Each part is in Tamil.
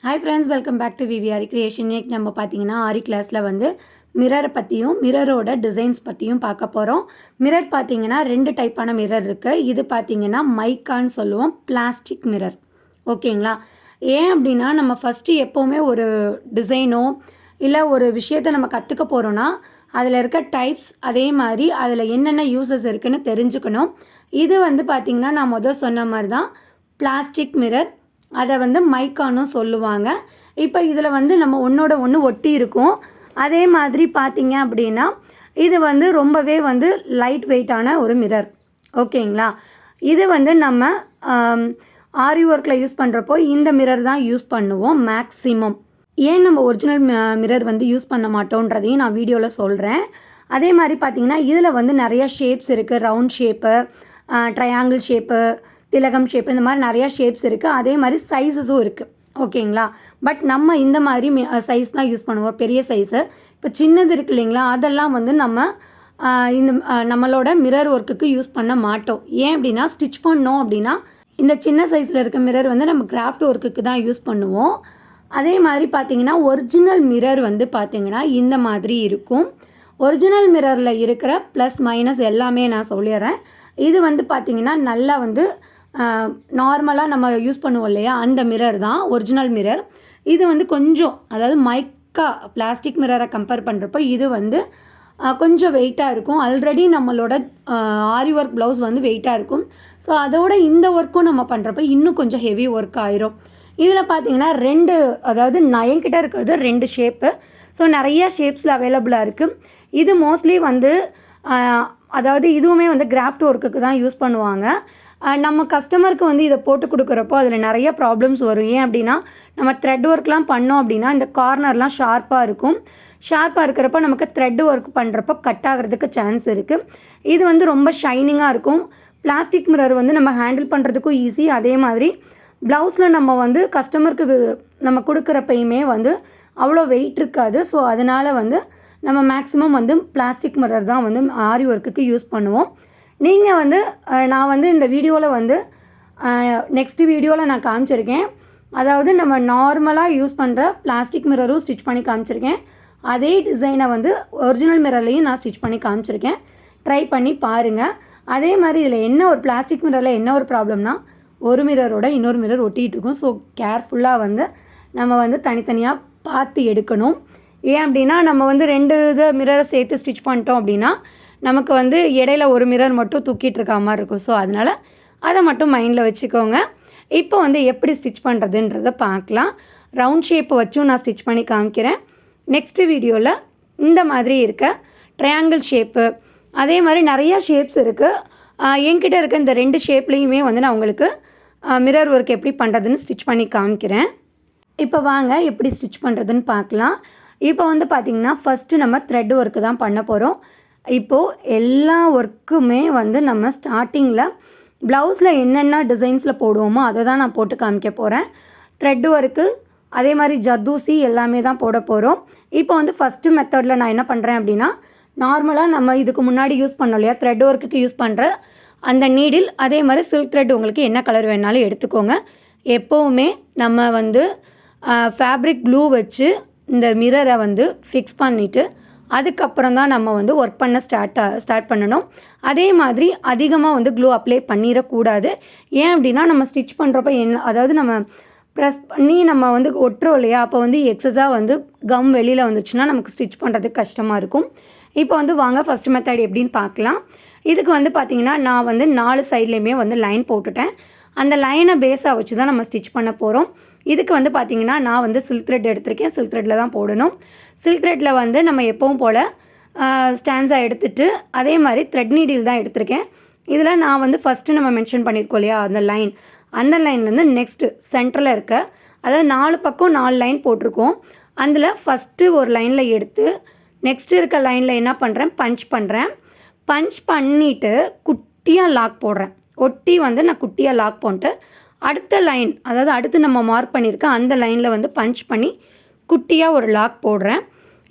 Hi friends, welcome back to VVR creation. இன்னைக்கு நம்ம பார்த்தீங்கன்னா ஆரி கிளாஸில் வந்து மிரரை பற்றியும் மிரரோட டிசைன்ஸ் பற்றியும் பார்க்க போகிறோம். மிரர் பார்த்தீங்கன்னா 2 டைப்பான மிரர் இருக்குது. இது பார்த்தீங்கன்னா மைக்கான்னு சொல்லுவோம், பிளாஸ்டிக் மிரர். ஓகேங்களா? ஏன் அப்படின்னா நம்ம ஃபஸ்ட்டு எப்போவுமே ஒரு டிசைனோ இல்லை ஒரு விஷயத்தை நம்ம கற்றுக்க போகிறோன்னா அதில் இருக்க டைப்ஸ், அதே மாதிரி அதில் என்னென்ன யூசஸ் இருக்குதுன்னு தெரிஞ்சுக்கணும். இது வந்து பார்த்திங்கன்னா நான் சொன்ன மாதிரி தான் பிளாஸ்டிக் மிரர், அதை வந்து மைக்கானும் சொல்லுவாங்க. இப்போ இதில் வந்து நம்ம ஒன்றோட ஒன்று ஒட்டி இருக்கும். அதே மாதிரி பார்த்திங்க அப்படின்னா இது வந்து ரொம்பவே வந்து லைட் வெயிட்டான ஒரு மிரர். ஓகேங்களா? இது வந்து நம்ம ஆரி ஒர்க்கில் யூஸ் பண்ணுறப்போ இந்த மிரர் தான் யூஸ் பண்ணுவோம் மேக்ஸிமம். ஏன் நம்ம ஒரிஜினல் மிரர் வந்து யூஸ் பண்ண மாட்டோன்றதையும் நான் வீடியோவில் சொல்கிறேன். அதே மாதிரி பார்த்திங்கன்னா இதில் வந்து நிறையா ஷேப்ஸ் இருக்குது. ரவுண்ட் ஷேப்பு, ட்ரையாங்கிள் ஷேப்பு, திலகம் ஷேப், இந்த மாதிரி நிறையா ஷேப்ஸ் இருக்குது. அதே மாதிரி சைஸஸும் இருக்குது. ஓகேங்களா? பட் நம்ம இந்த மாதிரி சைஸ் தான் யூஸ் பண்ணுவோம், பெரிய சைஸு. இப்போ சின்னது இருக்குது இல்லைங்களா, அதெல்லாம் வந்து நம்ம இந்த நம்மளோட மிரர் ஒர்க்குக்கு யூஸ் பண்ண மாட்டோம். ஏன் அப்படின்னா ஸ்டிச் பண்ணோம் அப்படின்னா இந்த சின்ன சைஸில் இருக்க மிரர் வந்து நம்ம கிராஃப்ட் ஒர்க்குக்கு தான் யூஸ் பண்ணுவோம். அதே மாதிரி பார்த்திங்கன்னா ஒரிஜினல் மிரர் வந்து பார்த்திங்கன்னா இந்த மாதிரி இருக்கும். ஒரிஜினல் மிரரில் இருக்கிற ப்ளஸ் மைனஸ் எல்லாமே நான் சொல்லிடுறேன். இது வந்து பார்த்திங்கன்னா நல்லா வந்து நார்மலாக நம்ம யூஸ் பண்ணுவோம் இல்லையா, அந்த மிரர் தான் ஒரிஜினல் மிரர். இது வந்து கொஞ்சம், அதாவது மைக்கா பிளாஸ்டிக் மிரரை கம்பேர் பண்ணுறப்போ இது வந்து கொஞ்சம் வெயிட்டாக இருக்கும். ஆல்ரெடி நம்மளோட ஆரி ஒர்க் ப்ளவுஸ் வந்து வெயிட்டாக இருக்கும். ஸோ அதோட இந்த ஒர்க்கும் நம்ம பண்ணுறப்போ இன்னும் கொஞ்சம் ஹெவி ஒர்க் ஆயிரும். இதில் பார்த்தீங்கன்னா அதாவது நயன்கிட்ட இருக்கிறது 2 ஷேப்பு. ஸோ நிறையா ஷேப்ஸில் அவைலபிளாக இருக்குது. இது மோஸ்ட்லி வந்து அதாவது இதுவுமே வந்து கிராஃப்ட் ஒர்க்குக்கு தான் யூஸ் பண்ணுவாங்க. நம்ம கஸ்டமருக்கு வந்து இதை போட்டு கொடுக்குறப்போ அதில் நிறைய ப்ராப்ளம்ஸ் வரும். ஏன் அப்படின்னா நம்ம த்ரெட் ஒர்க்லாம் பண்ணோம் அப்படின்னா இந்த கார்னர்லாம் ஷார்ப்பாக இருக்கும். ஷார்ப்பாக இருக்கிறப்போ நமக்கு த்ரெட் ஒர்க் பண்ணுறப்போ கட் ஆகிறதுக்கு சான்ஸ் இருக்குது. இது வந்து ரொம்ப ஷைனிங்காக இருக்கும். பிளாஸ்டிக் மிரர் வந்து நம்ம ஹேண்டில் பண்ணுறதுக்கும் ஈஸி. அதே மாதிரி ப்ளவுஸில் நம்ம வந்து கஸ்டமருக்கு நம்ம கொடுக்குறப்பையுமே வந்து அவ்வளோ வெயிட் இருக்காது. ஸோ அதனால் வந்து நம்ம மேக்ஸிமம் வந்து பிளாஸ்டிக் மிரர் தான் வந்து ஆரி ஒர்க்குக்கு யூஸ் பண்ணுவோம். நீங்கள் வந்து நான் வந்து இந்த வீடியோவில் வந்து நெக்ஸ்ட் வீடியோவில் நான் காமிச்சிருக்கேன். அதாவது நம்ம நார்மலாக யூஸ் பண்ணுற பிளாஸ்டிக் மிரரும் ஸ்டிச் பண்ணி காமிச்சிருக்கேன். அதே டிசைனை வந்து ஒரிஜினல் மிரர்லையும் நான் ஸ்டிச் பண்ணி காமிச்சிருக்கேன். ட்ரை பண்ணி பாருங்கள். அதே மாதிரி இதில் என்ன ஒரு பிளாஸ்டிக் மிரரில் என்ன ஒரு ப்ராப்ளம்னா ஒரு மிரரோட இன்னொரு மிரர் ஒட்டிகிட்டு இருக்கும். ஸோ கேர்ஃபுல்லாக வந்து நம்ம வந்து தனித்தனியாக பார்த்து எடுக்கணும். ஏன் அப்படின்னா நம்ம வந்து 2 மிரரை சேர்த்து ஸ்டிச் பண்ணிட்டோம் அப்படின்னா நமக்கு வந்து இடையில ஒரு மிரர் மட்டும் தூக்கிட்டு இருக்க மாதிரி இருக்கும். ஸோ அதனால் அதை மட்டும் மைண்டில் வச்சுக்கோங்க. இப்போ வந்து எப்படி ஸ்டிச் பண்ணுறதுன்றதை பார்க்கலாம். ரவுண்ட் ஷேப்பை வச்சும் நான் ஸ்டிச் பண்ணி காமிக்கிறேன். நெக்ஸ்ட்டு வீடியோவில் இந்த மாதிரி இருக்க ட்ரையாங்கிள் ஷேப்பு, அதே மாதிரி நிறையா ஷேப்ஸ் இருக்குது. என்கிட்ட இருக்க இந்த 2 ஷேப்லேயுமே வந்து நான் உங்களுக்கு மிரர் ஒர்க் எப்படி பண்ணுறதுன்னு ஸ்டிச் பண்ணி காமிக்கிறேன். இப்போ வாங்க எப்படி ஸ்டிச் பண்ணுறதுன்னு பார்க்கலாம். இப்போ வந்து பார்த்திங்கன்னா ஃபஸ்ட்டு நம்ம த்ரெட் ஒர்க்கு தான் பண்ண போகிறோம். இப்போது எல்லா ஒர்க்குமே வந்து நம்ம ஸ்டார்டிங்கில் ப்ளவுஸில் என்னென்ன டிசைன்ஸில் போடுவோமோ அதை தான் நான் போட்டு காமிக்க போகிறேன். த்ரெட் ஒர்க்கு, அதே மாதிரி ஜர்தூசி எல்லாமே தான் போட போகிறோம். இப்போ வந்து ஃபஸ்ட்டு மெத்தடில் நான் என்ன பண்ணுறேன் அப்படின்னா நார்மலாக நம்ம இதுக்கு முன்னாடி யூஸ் பண்ணோம் இல்லையா, த்ரெட் ஒர்க்குக்கு யூஸ் பண்ணுற அந்த நீடில், அதே மாதிரி சில்க் த்ரெட் உங்களுக்கு என்ன கலர் வேணாலும் எடுத்துக்கோங்க. எப்போவுமே நம்ம வந்து ஃபேப்ரிக் க்ளூ வச்சு இந்த மிரரை வந்து ஃபிக்ஸ் பண்ணிவிட்டு அதுக்கப்புறம் தான் நம்ம வந்து ஒர்க் பண்ண ஸ்டார்ட் பண்ணணும். அதே மாதிரி அதிகமாக வந்து க்ளூ அப்ளை பண்ணிடக்கூடாது. ஏன் அப்படின்னா நம்ம ஸ்டிச் பண்ணுறப்ப அதாவது நம்ம ப்ரெஸ் பண்ணி நம்ம வந்து ஒட்டுறோம் இல்லையா, அப்போ வந்து எக்ஸஸாக வந்து கம் வெளியில் வந்துச்சுன்னா நமக்கு ஸ்டிச் பண்ணுறதுக்கு கஷ்டமாக இருக்கும். இப்போ வந்து வாங்க ஃபஸ்ட் மெத்தட் எப்படின்னு பார்க்கலாம். இதுக்கு வந்து பார்த்திங்கன்னா நான் வந்து 4 சைட்லேயுமே வந்து லைன் போட்டுட்டேன். அந்த லைனை பேஸாக வச்சு தான் நம்ம ஸ்டிச் பண்ண போகிறோம். இதுக்கு வந்து பார்த்திங்கன்னா நான் வந்து சில்க் த்ரெட் எடுத்திருக்கேன். சில்க் த்ரெட்டில் தான் போடணும். சில்க் த்ரெட்டில் வந்து நம்ம எப்பவும் போல் ஸ்டான்ஸாக எடுத்துகிட்டு அதே மாதிரி த்ரெட் நீடில் தான் எடுத்திருக்கேன். இதில் நான் வந்து ஃபஸ்ட்டு நம்ம மென்ஷன் பண்ணியிருக்கோம் இல்லையா அந்த லைன்லேருந்து நெக்ஸ்ட்டு சென்டரில் இருக்க, அதாவது 4 பக்கம் 4 லைன் போட்டிருக்கோம். அதில் ஃபஸ்ட்டு ஒரு லைனில் எடுத்து நெக்ஸ்ட்டு இருக்க லைனில் என்ன பண்ணுறேன், பஞ்ச் பண்ணிவிட்டு குட்டியாக லாக் போடுறேன். ஒட்டி வந்து நான் குட்டியாக லாக் போட்டு அடுத்த லைன், அதாவது அடுத்து நம்ம மார்க் பண்ணியிருக்க அந்த லைனில் வந்து பஞ்ச் பண்ணி குட்டியாக ஒரு லாக் போடுறேன்.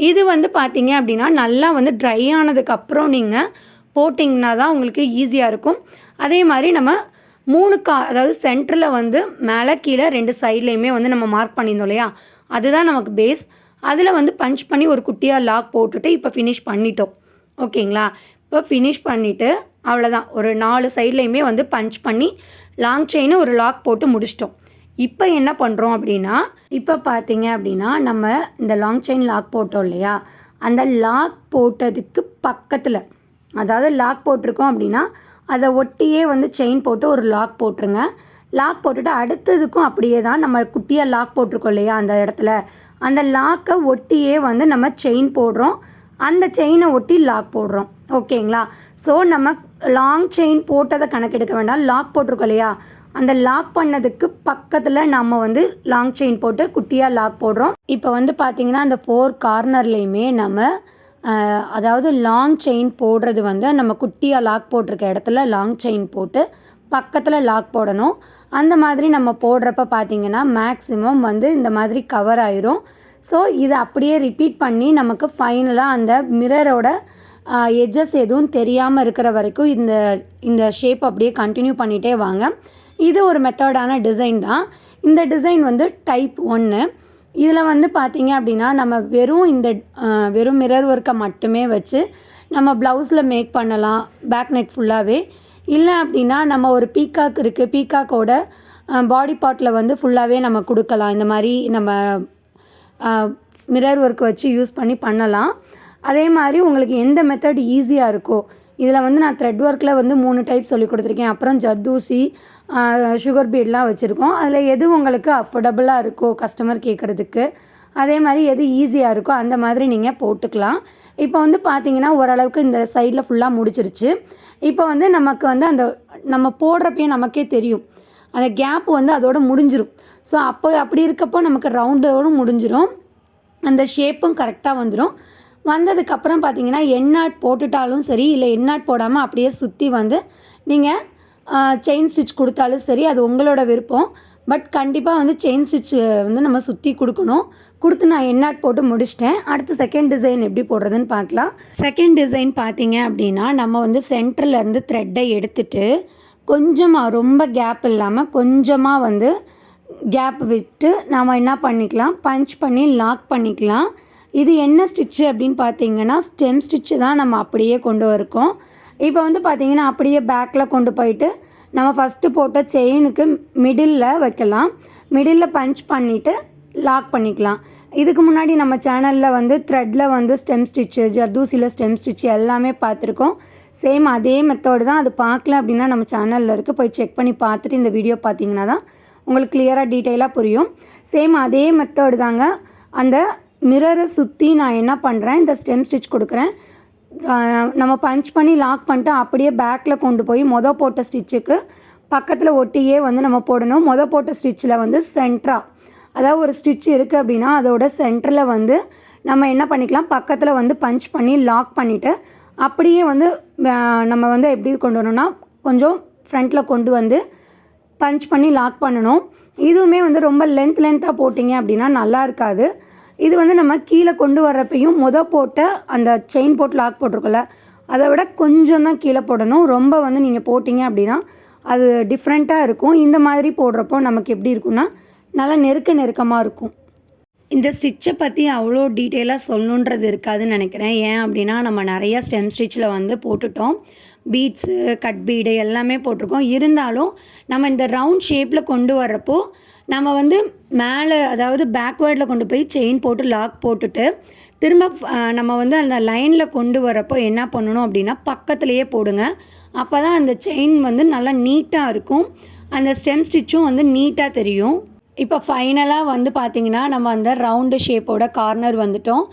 இது வந்து பார்த்திங்க அப்படின்னா நல்லா வந்து ட்ரை ஆனதுக்கப்புறம் நீங்கள் போட்டிங்கன்னா தான் உங்களுக்கு ஈஸியாக இருக்கும். அதே மாதிரி நம்ம அதாவது சென்டரில் வந்து மேலே கீழே 2 சைட்லேயுமே வந்து நம்ம மார்க் பண்ணியிருந்தோம் இல்லையா, அதுதான் நமக்கு பேஸ். அதில் வந்து பஞ்ச் பண்ணி ஒரு குட்டியாக லாக் போட்டுட்டு இப்போ ஃபினிஷ் பண்ணிட்டோம். ஓகேங்களா? இப்போ ஃபினிஷ் பண்ணிவிட்டு அவ்வளோதான். ஒரு 4 சைட்லேயுமே வந்து பஞ்ச் பண்ணி லாங் செயினு ஒரு லாக் போட்டு முடிச்சிட்டோம். இப்போ என்ன பண்ணுறோம் அப்படின்னா, இப்போ பார்த்தீங்க அப்படின்னா நம்ம இந்த லாங் செயின் லாக் போட்டோம் இல்லையா, அந்த லாக் போட்டதுக்கு பக்கத்தில், அதாவது லாக் போட்டிருக்கோம் அப்படின்னா அதை ஒட்டியே வந்து செயின் போட்டு ஒரு லாக் போட்டுருங்க. லாக் போட்டுட்டு அடுத்ததுக்கும் அப்படியே தான் நம்ம குட்டியாக லாக் போட்டிருக்கோம் இல்லையா, அந்த இடத்துல அந்த லாக்கை ஒட்டியே வந்து நம்ம செயின் போடுறோம். அந்த செயினை ஒட்டி லாக் போடுறோம். ஓகேங்களா? ஸோ நம்ம லாங் செயின் போட்டதை கணக்கெடுக்க வேண்டாம். லாக் போட்டிருக்கோம் இல்லையா, அந்த லாக் பண்ணதுக்கு பக்கத்தில் நம்ம வந்து லாங் செயின் போட்டு குட்டியாக லாக் போடுறோம். இப்போ வந்து பார்த்திங்கன்னா அந்த 4 கார்னர்லேயுமே நம்ம அதாவது லாங் செயின் போடுறது வந்து நம்ம குட்டியாக லாக் போட்டிருக்க இடத்துல லாங் செயின் போட்டு பக்கத்தில் லாக் போடணும். அந்த மாதிரி நம்ம போடுறப்ப பார்த்திங்கன்னா மேக்ஸிமம் வந்து இந்த மாதிரி கவர் ஆயிரும். ஸோ இதை அப்படியே ரிப்பீட் பண்ணி நமக்கு ஃபைனலாக அந்த மிரரோட எட்ஜஸ் எதுவும் தெரியாமல் இருக்கிற வரைக்கும் இந்த ஷேப் அப்படியே கண்டினியூ பண்ணிகிட்டே வாங்க. இது ஒரு மெத்தடான டிசைன் தான். இந்த டிசைன் வந்து டைப் 1. இதில் வந்து பார்த்திங்க அப்படின்னா நம்ம வெறும் மிரர் ஒர்க்கை மட்டுமே வச்சு நம்ம ப்ளவுஸில் மேக் பண்ணலாம், பேக் நெக் ஃபுல்லாகவே. இல்லை அப்படின்னா நம்ம ஒரு பீகாக் இருக்குது, பீகாக்கோட பாடி பார்ட்டில் வந்து ஃபுல்லாகவே நம்ம கொடுக்கலாம். இந்த மாதிரி நம்ம மிரர் ஒர்க் வச்சு யூஸ் பண்ணலாம். அதே மாதிரி உங்களுக்கு எந்த மெத்தட் ஈஸியாக இருக்கோ, இதில் வந்து நான் த்ரெட் ஒர்க்கில் வந்து 3 டைப் சொல்லி கொடுத்துருக்கேன். அப்புறம் ஜர்தூசி, சுகர் பீட்லாம் வச்சுருக்கோம். அதில் எது உங்களுக்கு அஃபோர்டபுளாக இருக்கோ கஸ்டமர் கேட்குறதுக்கு, அதே மாதிரி எது ஈஸியாக இருக்கோ அந்த மாதிரி நீங்கள் போட்டுக்கலாம். இப்போ வந்து பார்த்திங்கன்னா ஓரளவுக்கு இந்த சைடில் ஃபுல்லாக முடிச்சிருச்சு. இப்போ வந்து நமக்கு வந்து அந்த நம்ம போடுறப்பயே நமக்கே தெரியும் அந்த கேப் வந்து அதோடு முடிஞ்சிடும். ஸோ அப்படி இருக்கப்போ நமக்கு ரவுண்டோடு முடிஞ்சிடும், அந்த ஷேப்பும் கரெக்டாக வந்துடும். வந்ததுக்கப்புறம் பார்த்திங்கன்னா எண்ணாட் போட்டுட்டாலும் சரி, இல்லை எண்ணாட் போடாமல் அப்படியே சுற்றி வந்து நீங்கள் செயின் ஸ்டிச் கொடுத்தாலும் சரி, அது உங்களோட விருப்பம். பட் கண்டிப்பாக வந்து செயின் ஸ்டிச் வந்து நம்ம சுற்றி கொடுக்கணும். கொடுத்து நான் எண்ணாட் போட்டு முடிச்சிட்டேன். அடுத்து செகண்ட் டிசைன் எப்படி போடுறதுன்னு பார்க்கலாம். செகண்ட் டிசைன் பார்த்திங்க அப்படின்னா நம்ம வந்து சென்டர்லேருந்து த்ரெட்டை எடுத்துகிட்டு கொஞ்சமாக, ரொம்ப கேப் இல்லாமல் கொஞ்சமாக வந்து கேப் விட்டு நாம் என்ன பண்ணிக்கலாம், பஞ்ச் பண்ணி லாக் பண்ணிக்கலாம். இது என்ன ஸ்டிச்சு அப்படின்னு பார்த்தீங்கன்னா ஸ்டெம் ஸ்டிச்சு தான் நம்ம அப்படியே கொண்டு வரோம். இப்போ வந்து பார்த்திங்கன்னா அப்படியே பேக்கில் கொண்டு போயிட்டு நம்ம ஃபஸ்ட்டு போட்ட செயினுக்கு மிடில் வைக்கலாம். மிடில் பஞ்ச் பண்ணிவிட்டு லாக் பண்ணிக்கலாம். இதுக்கு முன்னாடி நம்ம சேனலில் வந்து த்ரெட்டில் வந்து ஸ்டெம் ஸ்டிச்சு, ஜர்தூசியில் ஸ்டெம் ஸ்டிச்சு எல்லாமே பார்த்துருக்கோம். சேம் அதே மெத்தோடு தான். அது பார்க்கல அப்படின்னா நம்ம சேனலில் இருக்குது, போய் செக் பண்ணி பார்த்துட்டு இந்த வீடியோ பார்த்திங்கன்னா தான் உங்களுக்கு கிளியராக டீட்டெயிலாக புரியும். சேம் அதே மெத்தோடு தாங்க. அந்த மிரரை சுற்றி நான் என்ன பண்ணுறேன், இந்த ஸ்டெம் ஸ்டிச் கொடுக்குறேன். நம்ம பஞ்ச் பண்ணி லாக் பண்ணிட்டு அப்படியே பேக்கில் கொண்டு போய் போட்ட ஸ்டிச்சுக்கு பக்கத்தில் ஒட்டியே வந்து நம்ம போடணும். போட்ட ஸ்டிச்சில் வந்து சென்டராக, அதாவது ஒரு ஸ்டிச் இருக்குது அப்படின்னா அதோட சென்டரில் வந்து நம்ம என்ன பண்ணிக்கலாம், பக்கத்தில் வந்து பஞ்ச் பண்ணி லாக் பண்ணிவிட்டு அப்படியே வந்து நம்ம வந்து எப்படி கொண்டு வரணும்னா கொஞ்சம் ஃப்ரண்ட்டில் கொண்டு வந்து பஞ்ச் பண்ணி லாக் பண்ணணும். இதுவுமே வந்து ரொம்ப லென்த்தாக போட்டிங்க அப்படின்னா நல்லா இருக்காது. இது வந்து நம்ம கீழே கொண்டு வர்றப்பையும் போட்ட அந்த செயின் போட்டு லாக் போட்டிருக்கோம்ல, அதை விட கொஞ்சம் தான் கீழே போடணும். ரொம்ப வந்து நீங்கள் போட்டிங்க அப்படின்னா அது டிஃப்ரெண்ட்டாக இருக்கும். இந்த மாதிரி போடுறப்போ நமக்கு எப்படி இருக்குன்னா நல்லா நெருக்கமாக இருக்கும். இந்த ஸ்டிச்சை பற்றி அவ்வளோ டீட்டெயிலாக சொல்லணுன்றது இருக்காதுன்னு நினைக்கிறேன். ஏன் அப்படின்னா நம்ம நிறையா ஸ்டெம் ஸ்டிச்சில் வந்து போட்டுட்டோம். பீட்ஸு, கட் பீடு எல்லாமே போட்டிருக்கோம். இருந்தாலும் நம்ம இந்த ரவுண்ட் ஷேப்பில் கொண்டு வர்றப்போ நம்ம வந்து மேலே, அதாவது பேக்வேர்டில் கொண்டு போய் செயின் போட்டு லாக் போட்டுட்டு திரும்ப நம்ம வந்து அந்த லைனில் கொண்டு வரப்போ என்ன பண்ணணும் அப்படின்னா பக்கத்துலேயே போடுங்க. அப்போ தான் அந்த செயின் வந்து நல்லா நீட்டாக இருக்கும், அந்த ஸ்டெம் ஸ்டிச்சும் வந்து நீட்டாக தெரியும். இப்போ ஃபைனலாக வந்து பார்த்திங்கன்னா நம்ம அந்த ரவுண்டு ஷேப்போட கார்னர் வந்துட்டோம்.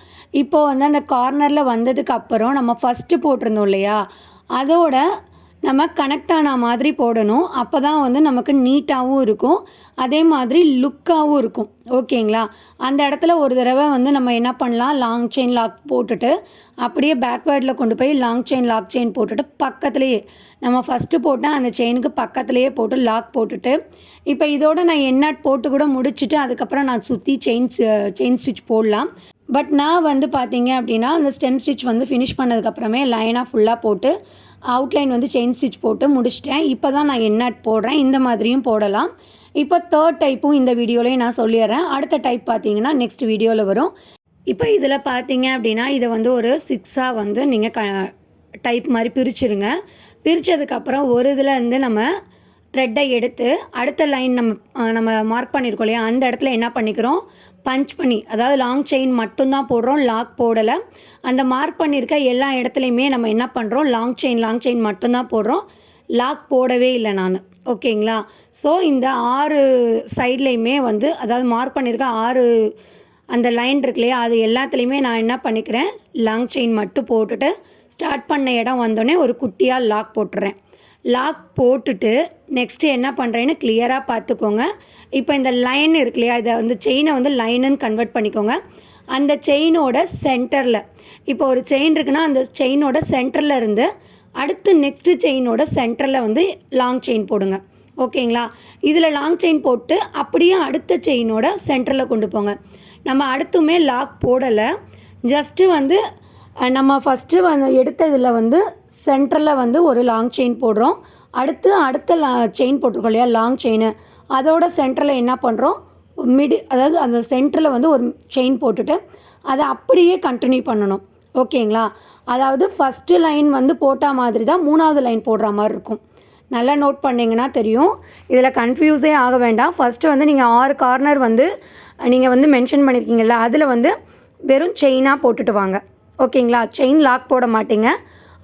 இப்போது வந்து அந்த கார்னரில் வந்ததுக்கப்புறம் நம்ம ஃபஸ்ட்டு போட்டிருந்தோம் இல்லையா, அதோட நம்ம கனெக்ட் ஆன மாதிரி போடணும். அப்போ தான் வந்து நமக்கு நீட்டாகவும் இருக்கும், அதே மாதிரி லுக்காகவும் இருக்கும். ஓகேங்களா? அந்த இடத்துல ஒரு தடவை வந்து நம்ம என்ன பண்ணலாம், லாங் செயின் லாக் போட்டுட்டு அப்படியே பேக்வேர்டில் கொண்டு போய் லாக் செயின் போட்டுட்டு பக்கத்துலேயே நம்ம ஃபஸ்ட்டு போட்டால் அந்த செயினுக்கு பக்கத்துலேயே போட்டு லாக் போட்டுட்டு இப்போ இதோடு நான் எண்ணாட் போட்டு கூட முடிச்சுட்டு அதுக்கப்புறம் நான் சுற்றி செயின் ஸ்டிச் போடலாம். பட் நான் வந்து பார்த்திங்க அப்படின்னா அந்த ஸ்டெம் ஸ்டிச் வந்து ஃபினிஷ் பண்ணதுக்கப்புறமே லைனாக ஃபுல்லாக போட்டு அவுட்லைன் வந்து செயின் ஸ்டிச் போட்டு முடிச்சிட்டேன். இப்போ தான் நான் என் நாட் போடுறேன். இந்த மாதிரியும் போடலாம். இப்போ தேர்ட் டைப்பும் இந்த வீடியோலேயே நான் சொல்லிடுறேன். அடுத்த டைப் பார்த்தீங்கன்னா நெக்ஸ்ட் வீடியோவில் வரும். இப்போ இதில் பார்த்தீங்க அப்படின்னா இதை வந்து ஒரு 6ஆக வந்து நீங்கள் டைப் மாதிரி பிரிச்சுருங்க. பிரித்ததுக்கப்புறம் ஒரு இதில் இருந்து நம்ம த்ரெட்டை எடுத்து அடுத்த லைன் நம்ம மார்க் பண்ணியிருக்கோம் இல்லையா, அந்த இடத்துல என்ன பண்ணிக்கிறோம், பஞ்ச் பண்ணி, அதாவது லாங் செயின் மட்டும்தான் போடுறோம், லாக் போடலை. அந்த மார்க் பண்ணியிருக்க எல்லா இடத்துலையுமே நம்ம என்ன பண்ணுறோம், லாங் செயின் மட்டும்தான் போடுறோம், லாக் போடவே இல்லை நான். ஓகேங்களா? ஸோ இந்த 6 சைட்லேயுமே வந்து, அதாவது மார்க் பண்ணியிருக்க 6 அந்த லைன் இருக்கு இல்லையா, அது எல்லாத்துலேயுமே நான் என்ன பண்ணிக்கிறேன், லாங் செயின் மட்டும் போட்டுட்டு ஸ்டார்ட் பண்ண இடம் வந்தோடனே ஒரு குட்டியாக லாக் போட்டுறேன். லாக் போட்டுட்டு நெக்ஸ்ட்டு என்ன பண்ணுறேன்னு கிளியராக பார்த்துக்கோங்க. இப்போ இந்த லைன் இருக்கு இல்லையா, இதை வந்து செயினை வந்து லைனுன்னு கன்வெர்ட் பண்ணிக்கோங்க. அந்த செயினோட சென்டரில், இப்போ ஒரு செயின் இருக்குன்னா அந்த செயினோட சென்டரில் இருந்து அடுத்து நெக்ஸ்ட்டு செயினோட சென்டரில் வந்து லாங் செயின் போடுங்க. ஓகேங்களா? இதில் லாங் செயின் போட்டு அப்படியே அடுத்த செயினோட சென்டரில் கொண்டு போங்க. நம்ம அடுத்துமே லாக் போடலை, ஜஸ்ட்டு வந்து நம்ம ஃபஸ்ட்டு வந்து எடுத்ததில் வந்து சென்டரில் வந்து ஒரு லாங் செயின் போடுறோம். அடுத்த செயின் போட்டிருக்கோம் இல்லையா, லாங் செயின், அதோட சென்டரில் என்ன பண்ணுறோம், அதாவது அந்த சென்டரில் வந்து ஒரு செயின் போட்டுட்டு அதை அப்படியே கண்டினியூ பண்ணணும். ஓகேங்களா? அதாவது ஃபஸ்ட்டு லைன் வந்து போட்டால் மாதிரி தான் 3ஆவது லைன் போடுற மாதிரி இருக்கும். நல்லா நோட் பண்ணிங்கன்னா தெரியும். இதில் கன்ஃபியூஸே ஆக வேண்டாம். ஃபஸ்ட்டு வந்து நீங்கள் 6 கார்னர் வந்து நீங்கள் வந்து மென்ஷன் பண்ணியிருக்கீங்கல்ல, அதில் வந்து வெறும் செயினாக போட்டுட்டு வாங்க. ஓகேங்களா? செயின் லாக் போட மாட்டீங்க.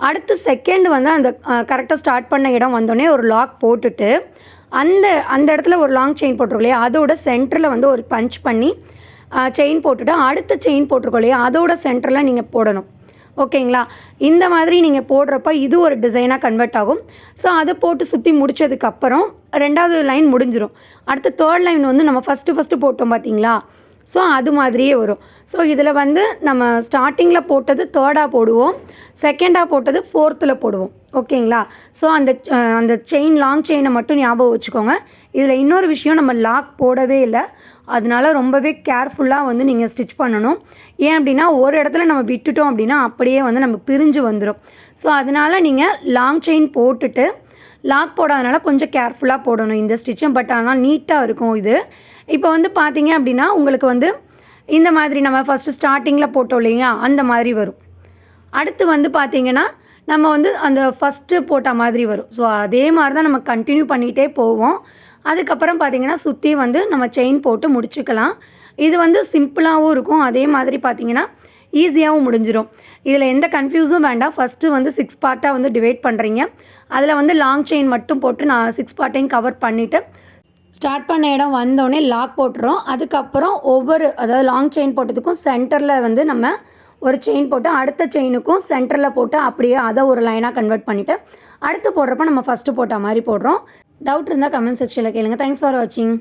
அடுத்து செகண்ட் வந்து அந்த கரெக்டாக ஸ்டார்ட் பண்ண இடம் வந்தோடனே ஒரு லாக் போட்டுட்டு அந்த இடத்துல ஒரு லாங் செயின் போட்டிருக்கோம் இல்லையா, அதோட சென்டரில் வந்து ஒரு பஞ்ச் பண்ணி செயின் போட்டுட்டு அடுத்த செயின் போட்டிருக்கோம் இல்லையா, அதோட சென்டரில் நீங்கள் போடணும். ஓகேங்களா? இந்த மாதிரி நீங்கள் போடுறப்ப இது ஒரு டிசைனாக கன்வெர்ட் ஆகும். ஸோ அதை போட்டு சுற்றி முடித்ததுக்கப்புறம் 2வது லைன் முடிஞ்சிடும். அடுத்த தேர்ட் லைன் வந்து நம்ம ஃபஸ்ட்டு போட்டோம் பார்த்தீங்களா, ஸோ அது மாதிரியே வரும். ஸோ இதில் வந்து நம்ம ஸ்டார்டிங்கில் போட்டது 3ஆக போடுவோம், செகண்டாக போட்டது 4த்தில் போடுவோம். ஓகேங்களா? ஸோ அந்த செயின் லாங் செயினை மட்டும் ஞாபகம் வச்சுக்கோங்க. இதில் இன்னொரு விஷயம், நம்ம லாக் போடவே இல்லை, அதனால ரொம்பவே கேர்ஃபுல்லாக வந்து நீங்கள் ஸ்டிச் பண்ணணும். ஏன் அப்படின்னா ஒரு இடத்துல நம்ம விட்டுட்டோம் அப்படின்னா அப்படியே வந்து நம்ம பிரிஞ்சு வந்துடும். ஸோ அதனால் நீங்கள் லாங் செயின் போட்டுட்டு லாக் போடாதனால கொஞ்சம் கேர்ஃபுல்லாக போடணும் இந்த ஸ்டிச்சும். பட் ஆனால் நீட்டாக இருக்கும் இது. இப்போ வந்து பார்த்தீங்க அப்படின்னா உங்களுக்கு வந்து இந்த மாதிரி நம்ம ஃபஸ்ட்டு ஸ்டார்டிங்கில் போட்டோம் இல்லையா, அந்த மாதிரி வரும். அடுத்து வந்து பார்த்திங்கன்னா நம்ம வந்து அந்த ஃபஸ்ட்டு போட்ட மாதிரி வரும். ஸோ அதே மாதிரி தான் நம்ம கண்டினியூ பண்ணிகிட்டே போவோம். அதுக்கப்புறம் பார்த்திங்கன்னா சுற்றி வந்து நம்ம செயின் போட்டு முடிச்சுக்கலாம். இது வந்து சிம்பிளாகவும் இருக்கும், அதே மாதிரி பார்த்திங்கன்னா ஈஸியாகவும் முடிஞ்சிடும். இதில் எந்த கன்ஃபியூஸும் வேண்டாம். ஃபஸ்ட்டு வந்து 6 பார்ட்டாக வந்து டிவைட் பண்ணுறீங்க, அதில் வந்து லாங் செயின் மட்டும் போட்டு நான் 6 பார்ட்டையும் கவர் பண்ணிவிட்டு ஸ்டார்ட் பண்ண இடம் வந்தோடனே லாக் போட்டுறோம். அதுக்கப்புறம் அதாவது லாங் செயின் போட்டதுக்கும் சென்டரில் வந்து நம்ம ஒரு செயின் போட்டு அடுத்த செயினுக்கும் சென்டரில் போட்டு அப்படியே அதை ஒரு லைனாக கன்வெர்ட் பண்ணிவிட்டு அடுத்து போடுறப்ப நம்ம ஃபஸ்ட்டு போட்ட மாதிரி போடுறோம். டவுட் இருந்தால் கமெண்ட் செக்ஷனில் கேளுங்க. தேங்க்ஸ் ஃபார் வாட்சிங்.